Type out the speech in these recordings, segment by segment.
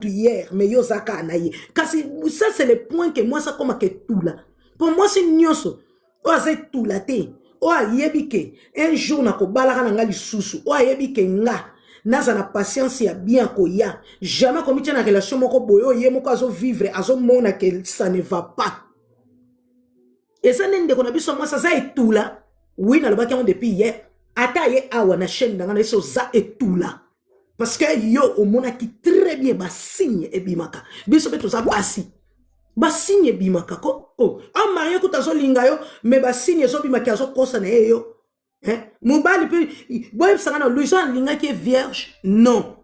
prière, mais yo zaka naye. Kasi ça c'est le point que moi ça comme que tout là. Pour moi c'est nyoso. O c'est tout là te. O yebike un jour na ko balaka na ngali susu. O yebike nga naza na patience ya bien koya. Jamais comme tu na relation moko boyo ye moko azo vivre azo mona que ça ne va pas. Et ça n'est qu'on a vu moi ça est tout là. Oui na le baki depuis hier. Ata ye awa na chaîne na ngana so ça est tout là. Parce que yo au mona qui très bien ba signe e bimaka. Biso beto za basi. Ba signe bimaka ko. Oh, en marié ko tazo linga yo, mais ba signe zo bimaka zo kosa na yo. Hein? Mobali pe boy sanga na Louison linga qui est vierge. Non.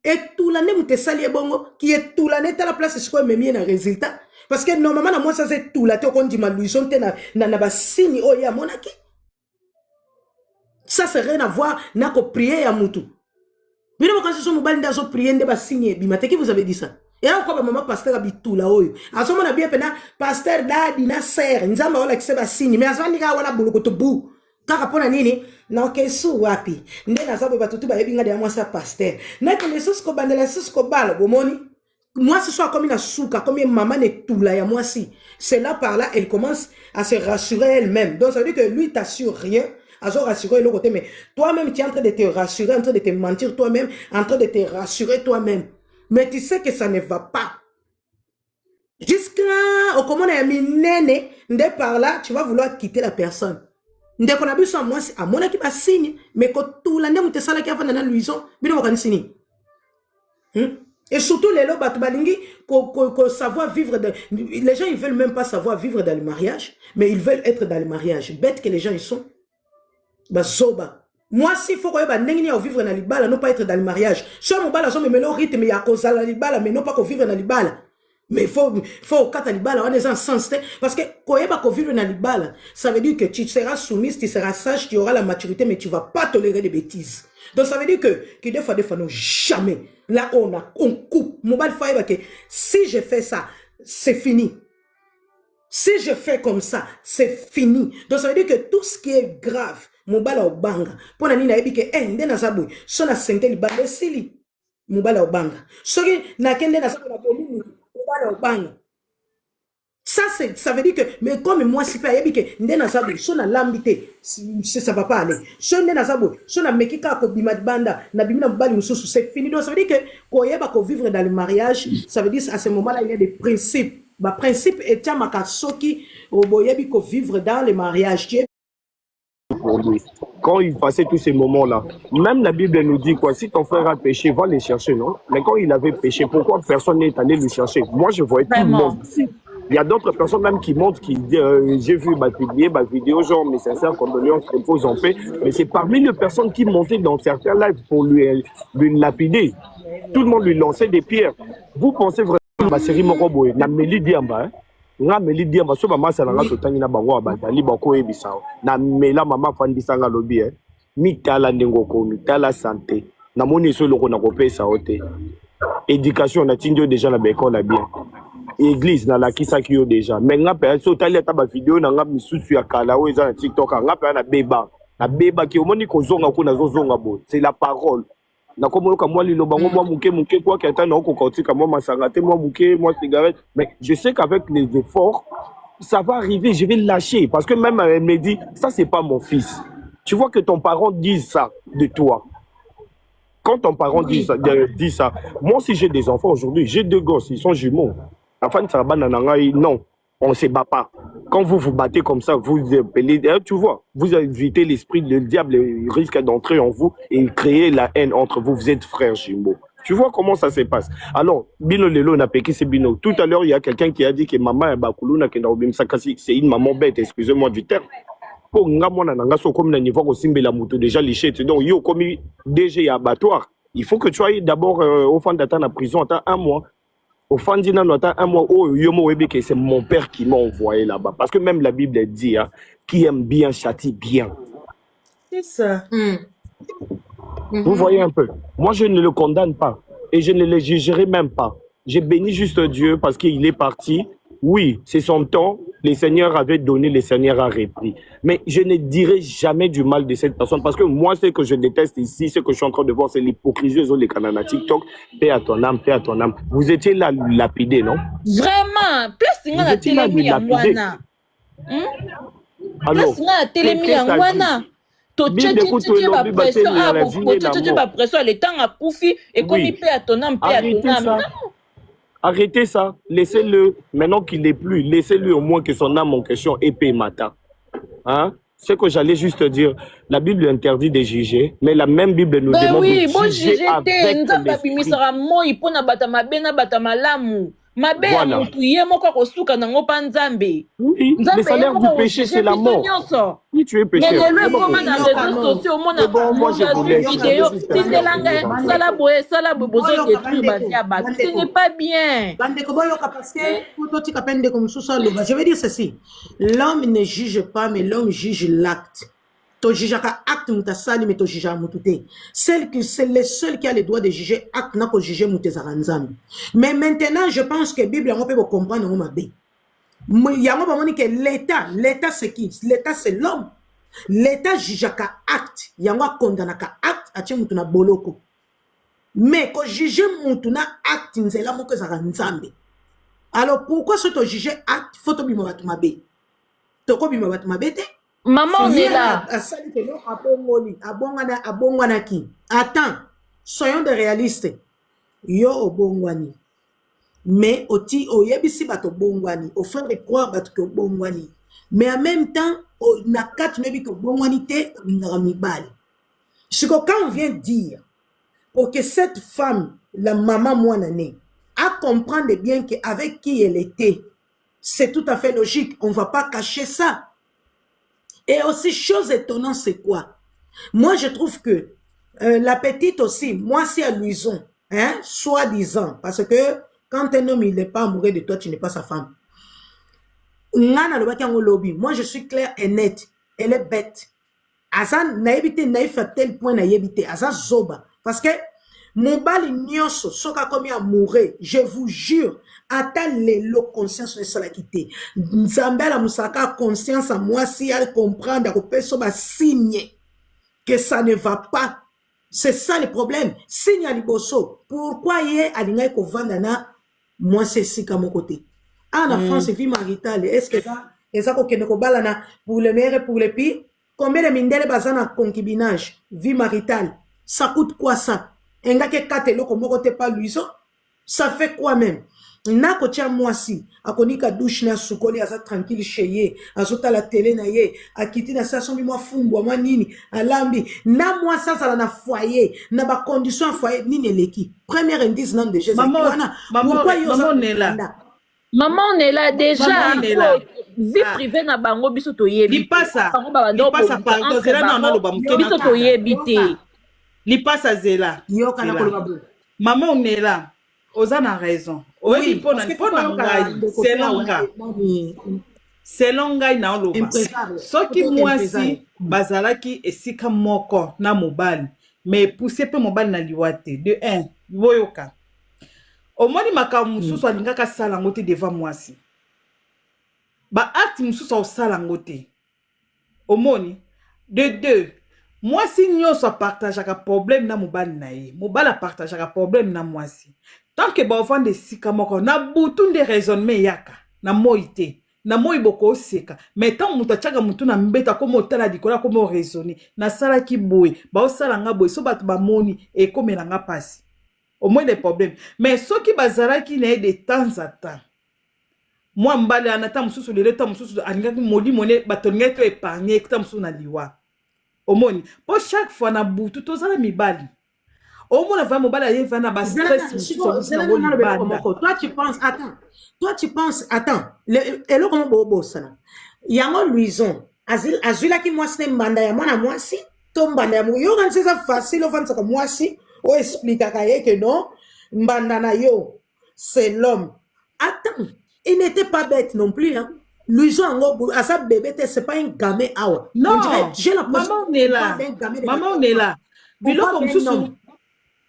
Et tout l'année mute sali bongo qui est tout l'année à la place c'est quoi même na résultat. Parce que normalement na moi ça c'est tout la te on dit ma Louison te na ba signe oh ya monaki. Ça c'est rien à voir na ko prier ya mutu. Mais quand je suis mobile dans prier de ba signer bimate qui vous avez dit ça. Et là quoi maman pasteur habitu là oyo. A ce moment bien pena pasteur dadi na sœur nzamba wala kiseba signe mais azani ka wala buluko to bu. Kaka pona nini na kesu wapi. Nde na sababu batutu ba yebinga de moi ça pasteur. Na que les sous ko bandela sous ko balo bomoni. Moi ce soir comme une souka comme une maman n'est tout là ya moi si. C'est là par là elle commence à se rassurer elle-même. Donc ça veut dire que lui t'assure rien. Rassurer l'autre côté, mais toi-même, tu es en train de te rassurer, en train de te mentir toi-même, en train de te rassurer toi-même. Mais tu sais que ça ne va pas. Jusqu'à au comment on a mis néné, de par là, tu vas vouloir quitter la personne. Dès qu'on a vu ça, moi, c'est à mon équipe à signe, mais quand tout l'année, on te sala qui a fait dans la luison, bien on va signer. Et surtout les lots batubalingi, qu'on savoir vivre les gens ils veulent même pas savoir vivre dans le mariage, mais ils veulent être dans le mariage. Bête que les gens ils sont. Bazoba. Moi, s'il faut que vivre dans l'ibala, non pas être dans le mariage. Soit mon bala, me met au rythme, il y a cause à l'ibala, mais non pas qu'on vivre dans l'ibala. Mais il faut qu'à l'ibala, on est en sens, parce que quand il y a vivre dans l'ibala, ça veut dire que tu seras soumise, tu seras sage, tu auras la maturité, mais tu ne vas pas tolérer des bêtises. Donc ça veut dire que des fois, non, jamais. Là, on coupe. Mon bal, que si je fais ça, c'est fini. Si je fais comme ça, c'est fini. Donc ça veut dire que tout ce qui est grave, mobala obanga pona nini nayebi ke nde na zabwe so na sente libanda sili mobala obanga soki na kende na zabwe na bomini mobala obanga ça veut dire que mais comme moi si pas yebi ke nde na zabwe so na lambité ça va pas aller so nde na zabwe so na mekika ko bima banda na bimina mobali mususu c'est fini. Donc ça veut dire que ko yeba ko vivre dans le mariage, ça veut dire à ce moment là il y a des principes. Ba principe et tia makasoki oboyebi ko vivre dans le mariage. Pour lui. Quand il passait tous ces moments-là, même la Bible nous dit quoi, si ton frère a péché, va les chercher, non? Mais quand il avait péché, pourquoi personne n'est allé le chercher? Moi, je voyais tout le monde ici. Il y a d'autres personnes même qui montrent, qui disent, j'ai vu ma vidéo, genre, mes sincères condoléances, repose en paix. Mais c'est parmi les personnes qui montaient dans certains lives pour lui lapider. Tout le monde lui lançait des pierres. Vous pensez vraiment ma série Moroboé, na Meli Diamba, hein? Nga Meli Diamba, so mama salanga totangi na bango abazali bako ebisao. Na mela mama fandisanga lobi, hein? Mitala ndengoko, mitala santé. Na moni so loko na kopesa ote. Éducation na tindio déjà na bécole bien. Église na la kisaki yo déjà. Mais nga pe so tali ata ba vidéo na nga misusu ya kala o eza na TikTok nga pe na beba. Na beba ki omoni ko zonga ko na zozonga bo. C'est la parole. Na komo ka moi lilo bango moi muke quoi que ata na ko kotika moi masangate moi muke moi cigarette. Mais je sais qu'avec les efforts ça va arriver, je vais le lâcher parce que même elle me dit ça c'est pas mon fils. Tu vois que ton parent dit ça de toi. Quand ton parent dit ça, moi si j'ai des enfants aujourd'hui, j'ai 2 gosses, ils sont jumeaux. Enfin, ça va non, on ne se bat pas. Quand vous vous battez comme ça, vous appelez, tu vois, vous invitez l'esprit, le diable risque d'entrer en vous et créer la haine entre vous. Vous êtes frères jumeaux. Tu vois comment ça se passe. Alors, Bino Lelo n'a pas c'est Bino. Tout à l'heure, il y a quelqu'un qui a dit que maman est Bakuluna, c'est une maman bête, excusez-moi du terme. Pour nga mwana nanga so comme na niveau au simbela moto déjà liché donc yo comme DG abattoir il faut que tu ailles d'abord au fond d'attendre la prison attends 1 mois au fond d'ina attends 1 mois oh yo mo webe que c'est mon père qui m'a envoyé là-bas parce que même la Bible dit hein, qui aime bien châtie bien. C'est ça. Vous voyez un peu, moi je ne le condamne pas et je ne le jugerai même pas. J'ai béni juste Dieu parce qu'il est parti. Oui, c'est son temps. Le Seigneur avait donné, le Seigneur a repris. Mais je ne dirai jamais du mal de cette personne parce que moi, ce que je déteste ici, ce que je suis en train de voir, c'est l'hypocrisie aux les canaux TikTok. Paix à ton âme, paix à ton âme. Vous étiez là lapidé, non? Vraiment, plus Vous étiez là lapidé. Alors, plus na telemi yangwana. To tchétché ba pression à beaucoup, tchétché ba pression le temps a koufi et comme il paie à ton âme, paie à ton âme. Arrêtez ça, laissez-le, maintenant qu'il n'est plus, laissez-lui au moins que son âme en question épée matin. Hein? Ce que j'allais juste dire, la Bible interdit de juger, mais la même Bible nous demande de juger avec l'esprit. Voilà. Oui, le salaire du péché, c'est la mort. Si tu es péché, moi je vous laisse. Ce n'est pas bien. Je vais dire ceci. L'homme ne juge pas, mais l'homme juge l'acte. C'est le seul qui a le droit de juger acte, n'a pas juger mais maintenant, je pense que la Bible, on peut comprendre. Il y a que l'État c'est qui? L'État c'est l'homme. L'État juge acte. Il y a un condamné acte, à tiens mutuna boloko. Mais quand juge mutuna acte, c'est là que ça nzambe. Alors pourquoi ce que juger acte, faut que bima batumabe. Toko bima batumabe te? Maman, on est là. Attends, soyons des réalistes. Yo obongwani. Mais oti oyebisi bato bongwani. Au frère de croire bato que bongwani. Mais en même temps, na kat nebi que bongwani te ngaramibali. Ce que quand on vient dire, pour que cette femme, la maman moinane, à comprendre bien qu'avec qui elle était, c'est tout à fait logique. On ne va pas cacher ça. Et aussi, chose étonnante, c'est quoi? Moi, je trouve que la petite aussi, moi, c'est à Louison, hein, soi-disant, parce que quand un homme, il n'est pas amoureux de toi, tu n'es pas sa femme. Moi, je suis claire et nette. Elle est bête. Azan, naïbité, naïf à tel point, naïbité. Azan, zoba. Parce que, mon bal, nyonso, soka comme amoureux, je vous jure, attends le conscience de cela quitter. Nzambela musaka conscience à moi si elle comprend que signe que ça ne va pas. C'est ça le problème. Signe à liboso. Pourquoi yé alinga ko vandana moi c'est si à mon côté. En France, vie maritale. Est-ce que ça, et ça ko kene ko balana pour le meilleur et pour le pire? Combien de mindele bazana concubinage, vie maritale? Ça coûte quoi ça? Enga ke katelo ko moko te pas luiso? Ça fait quoi même? Na ko tia moi si akonika douche na sukoli asa tranquille chez ye azota la télé na ye akiti na station bi moi fumbo moi nini alambi na moi ça na foyer na ba condition foyer nini leki premier indice nan de Jésus pourquoi yo maman est là maman est là déjà vie privée na bango biso to yebi li passa pardon zela na lo ba muto biso to yebi te li passa zela yo kana ko ba maman on est là Ozana a raison. Oui, c'est longa na oloba. Soki mwasi bazalaki esika moko na mobali, mais pousser pe mobali na liwate. De 1, boyoka. Omoni maka mususu alingaka sala ngote devant mwasi. Ba acte mususu osala ngote. Omoni. De 2, mwasi nyonso partageaka problème na mobali na ye. Mobali partageaka problème na mwasi. Tant que ba ofande sika moko na butu de raisonnement yaka na moite na moi boko seka mais tant muta tchaka mutu na mbeta komo tala dikola komo raisonner na sala ki boy ba osala nga boy so batu ba moni e komela nga pasi au moins des problèmes mais soki bazara ki na de temps à temps moi mbale anata mususu le temps mususu alingaki modi moné batonga to épargner ta mususu na liwa au moins pour chaque fois na butu to zala mibali. Au moins, va mobile va na bas stress. Toi, tu penses, attends. Et là, comment bobo ça? Yango Louison, azula ki moi c'est mbanda ya mwana moi si, to mbanda ya mo yo quand c'est ça facile, on va ça comme moi si, on explique à que non, mbanda na yo, c'est l'homme. Attends, il n'était pas bête non plus, hein. Louison, à sa bébé, c'est pas un gamin awa. Non, maman on est là. Maman on est là. Bilo comme sous.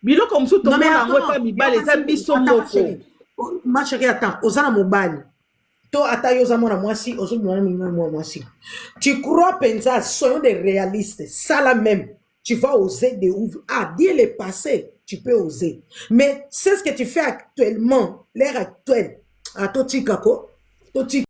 Bilo comme tout le monde a pas mibale ça biso moko. Ma chérie attends, ozana mobali. To atayoza mona mwasi, ozo mwana mwasi. Tu crois pensa, soyons des réalistes. Ça là même, tu vas oser de ouvrir. Ah, dire le passé, tu peux oser. Mais c'est ce que tu fais actuellement, l'ère actuelle. Ah, Toti Kako, Toti